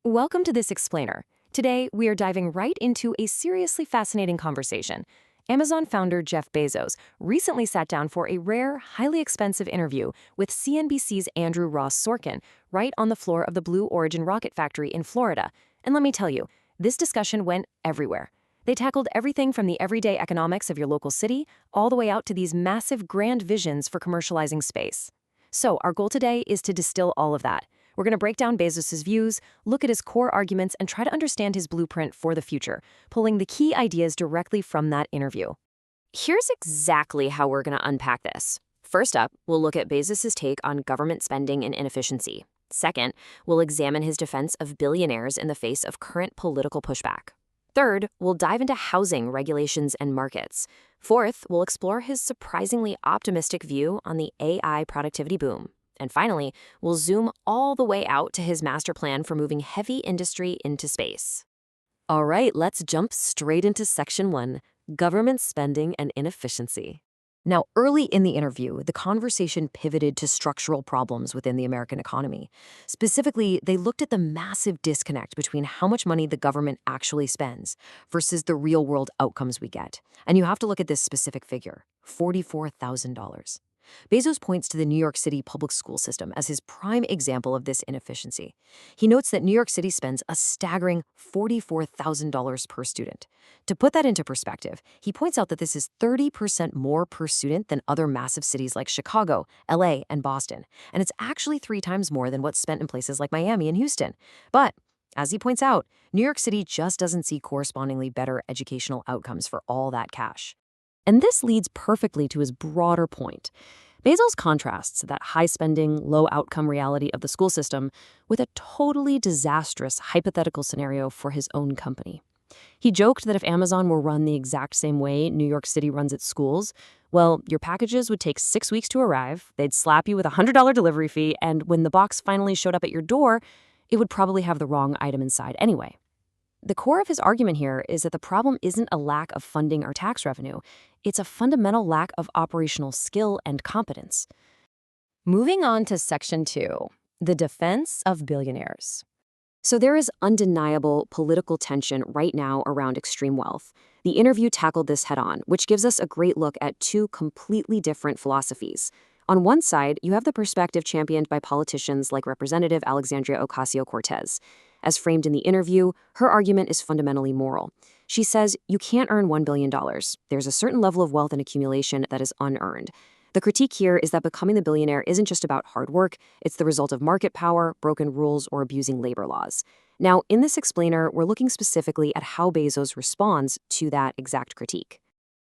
Welcome to this explainer. Today, we are diving right into a seriously fascinating conversation. Amazon founder Jeff Bezos recently sat down for a rare, highly expensive interview with CNBC's Andrew Ross Sorkin right on the floor of the Blue Origin rocket factory in Florida. And let me tell you, this discussion went everywhere. They tackled everything from the everyday economics of your local city all the way out to these massive grand visions for commercializing space. So, our goal today is to distill all of that. We're going to break down Bezos' views, look at his core arguments, and try to understand his blueprint for the future, pulling the key ideas directly from that interview. Here's exactly how we're going to unpack this. First up, we'll look at Bezos' take on government spending and inefficiency. Second, we'll examine his defense of billionaires in the face of current political pushback. Third, we'll dive into housing, regulations, and markets. Fourth, we'll explore his surprisingly optimistic view on the AI productivity boom. And finally, we'll zoom all the way out to his master plan for moving heavy industry into space. All right, let's jump straight into Section 1, Government Spending and Inefficiency. Now, early in the interview, the conversation pivoted to structural problems within the American economy. Specifically, they looked at the massive disconnect between how much money the government actually spends versus the real-world outcomes we get. And you have to look at this specific figure, $44,000. Bezos points to the New York City public school system as his prime example of this inefficiency. He notes that New York City spends a staggering $44,000 per student. To put that into perspective, he points out that this is 30% more per student than other massive cities like Chicago, LA, and Boston, and it's actually 3 times more than what's spent in places like Miami and Houston. But as he points out, New York City just doesn't see correspondingly better educational outcomes for all that cash. And this leads perfectly to his broader point. Bezos contrasts that high-spending, low-outcome reality of the school system with a totally disastrous hypothetical scenario for his own company. He joked that if Amazon were run the exact same way New York City runs its schools, well, your packages would take 6 weeks to arrive, they'd slap you with a $100 delivery fee, and when the box finally showed up at your door, it would probably have the wrong item inside anyway. The core of his argument here is that the problem isn't a lack of funding or tax revenue. It's a fundamental lack of operational skill and competence. Moving on to Section 2, the defense of billionaires. So there is undeniable political tension right now around extreme wealth. The interview tackled this head-on, which gives us a great look at 2 completely different philosophies. On one side, you have the perspective championed by politicians like Representative Alexandria Ocasio-Cortez. As framed in the interview, her argument is fundamentally moral. She says, you can't earn $1 billion. There's a certain level of wealth and accumulation that is unearned. The critique here is that becoming the billionaire isn't just about hard work, it's the result of market power, broken rules, or abusing labor laws. Now, in this explainer, we're looking specifically at how Bezos responds to that exact critique.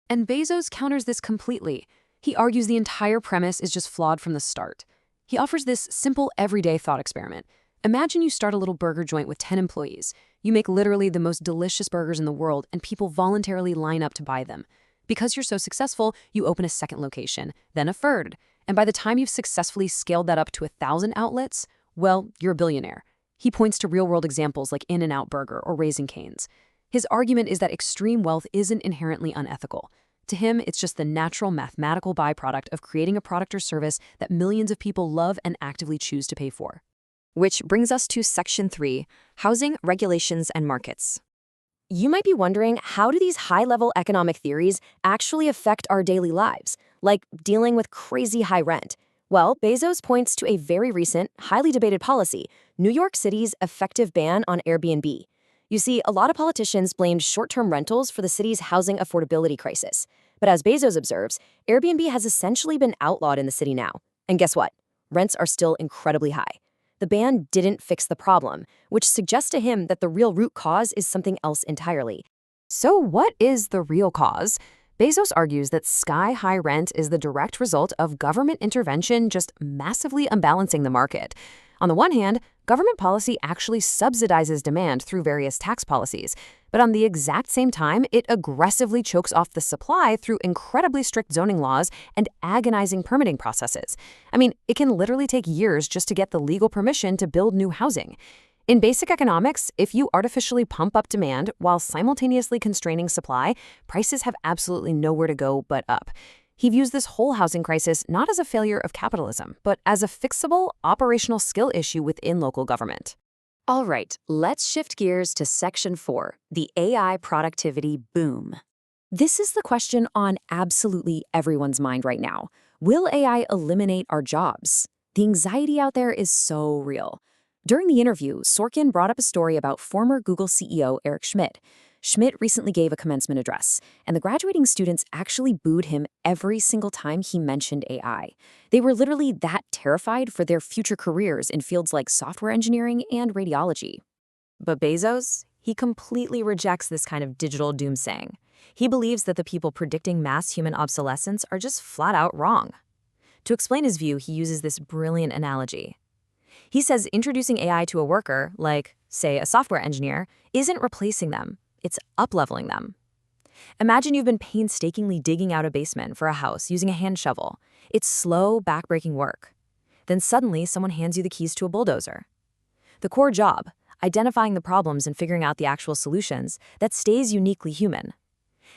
And Bezos counters this completely. He argues the entire premise is just flawed from the start. He offers this simple, everyday thought experiment. Imagine you start a little burger joint with 10 employees. You make literally the most delicious burgers in the world, and people voluntarily line up to buy them. Because you're so successful, you open a second location, then a third. And by the time you've successfully scaled that up to 1,000 outlets, well, you're a billionaire. He points to real-world examples like In-N-Out Burger or Raising Cane's. His argument is that extreme wealth isn't inherently unethical. To him, it's just the natural mathematical byproduct of creating a product or service that millions of people love and actively choose to pay for. Which brings us to Section 3, Housing, Regulations, and Markets. You might be wondering, how do these high-level economic theories actually affect our daily lives, like dealing with crazy high rent? Well, Bezos points to a very recent, highly debated policy, New York City's effective ban on Airbnb. You see, a lot of politicians blamed short-term rentals for the city's housing affordability crisis. But as Bezos observes, Airbnb has essentially been outlawed in the city now. And guess what? Rents are still incredibly high. The ban didn't fix the problem, which suggests to him that the real root cause is something else entirely. So what is the real cause? Bezos argues that sky-high rent is the direct result of government intervention just massively unbalancing the market. On the one hand, government policy actually subsidizes demand through various tax policies, but on the exact same time, it aggressively chokes off the supply through incredibly strict zoning laws and agonizing permitting processes. I mean, it can literally take years just to get the legal permission to build new housing. In basic economics, if you artificially pump up demand while simultaneously constraining supply, prices have absolutely nowhere to go but up. He views this whole housing crisis not as a failure of capitalism, but as a fixable, operational skill issue within local government. All right, let's shift gears to Section 4, the AI productivity boom. This is the question on absolutely everyone's mind right now. Will AI eliminate our jobs? The anxiety out there is so real. During the interview, Sorkin brought up a story about former Google CEO Eric Schmidt. Schmidt recently gave a commencement address, and the graduating students actually booed him every single time he mentioned AI. They were literally that terrified for their future careers in fields like software engineering and radiology. But Bezos, he completely rejects this kind of digital doomsaying. He believes that the people predicting mass human obsolescence are just flat out wrong. To explain his view, he uses this brilliant analogy. He says introducing AI to a worker, like, say, a software engineer, isn't replacing them, it's up-leveling them. Imagine you've been painstakingly digging out a basement for a house using a hand shovel. It's slow, back-breaking work. Then suddenly, someone hands you the keys to a bulldozer. The core job, identifying the problems and figuring out the actual solutions, that stays uniquely human.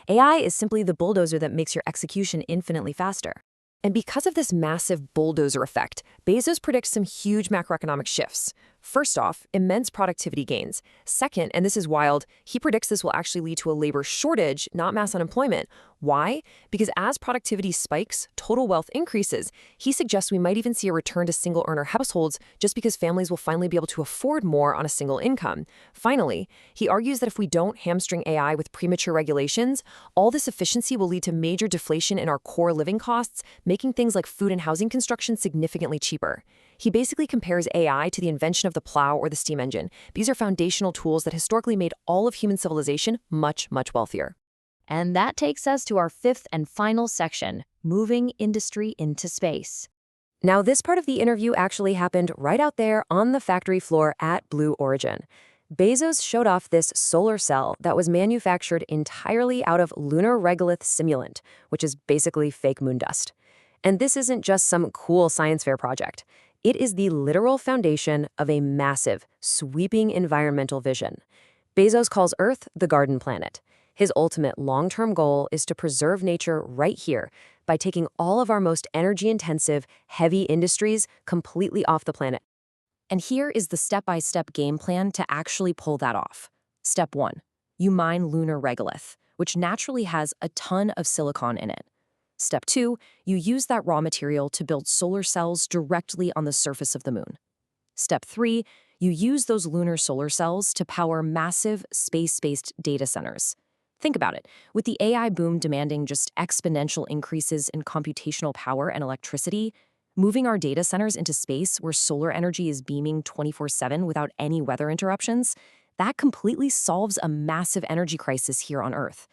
AI is simply the bulldozer that makes your execution infinitely faster. And because of this massive bulldozer effect, Bezos predicts some huge macroeconomic shifts. First off, immense productivity gains. Second, and this is wild, he predicts this will actually lead to a labor shortage, not mass unemployment. Why? Because as productivity spikes, total wealth increases. He suggests we might even see a return to single-earner households just because families will finally be able to afford more on a single income. Finally, he argues that if we don't hamstring AI with premature regulations, all this efficiency will lead to major deflation in our core living costs, making things like food and housing construction significantly cheaper. He basically compares AI to the invention of the plow or the steam engine. These are foundational tools that historically made all of human civilization much, much wealthier. And that takes us to our fifth and final section, moving industry into space. Now, this part of the interview actually happened right out there on the factory floor at Blue Origin. Bezos showed off this solar cell that was manufactured entirely out of lunar regolith simulant, which is basically fake moon dust. And this isn't just some cool science fair project. It is the literal foundation of a massive, sweeping environmental vision. Bezos calls Earth the garden planet. His ultimate long-term goal is to preserve nature right here by taking all of our most energy-intensive, heavy industries completely off the planet. And here is the step-by-step game plan to actually pull that off. Step 1. You mine lunar regolith, which naturally has a ton of silicon in it. Step 2, you use that raw material to build solar cells directly on the surface of the moon. Step 3, you use those lunar solar cells to power massive space-based data centers. Think about it. With the AI boom demanding just exponential increases in computational power and electricity, moving our data centers into space where solar energy is beaming 24/7 without any weather interruptions, that completely solves a massive energy crisis here on Earth.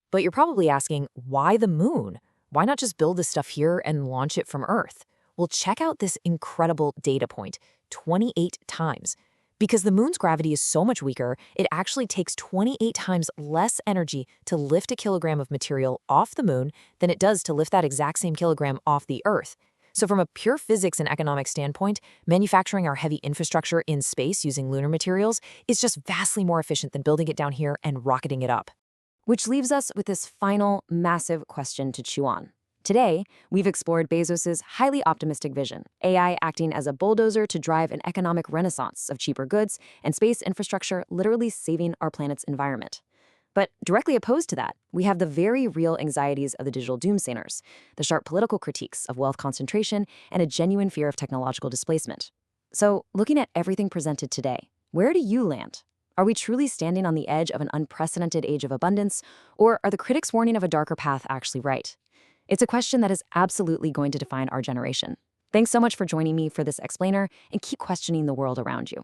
But you're probably asking, why the moon? Why not just build this stuff here and launch it from Earth? Well, check out this incredible data point, 28 times. Because the moon's gravity is so much weaker, it actually takes 28 times less energy to lift a kilogram of material off the moon than it does to lift that exact same kilogram off the Earth. So from a pure physics and economic standpoint, manufacturing our heavy infrastructure in space using lunar materials is just vastly more efficient than building it down here and rocketing it up. Which leaves us with this final, massive question to chew on. Today, we've explored Bezos' highly optimistic vision, AI acting as a bulldozer to drive an economic renaissance of cheaper goods and space infrastructure literally saving our planet's environment. But directly opposed to that, we have the very real anxieties of the digital doomsayers, the sharp political critiques of wealth concentration, and a genuine fear of technological displacement. So, looking at everything presented today, where do you land? Are we truly standing on the edge of an unprecedented age of abundance, or are the critics' warning of a darker path actually right? It's a question that is absolutely going to define our generation. Thanks so much for joining me for this explainer, and keep questioning the world around you.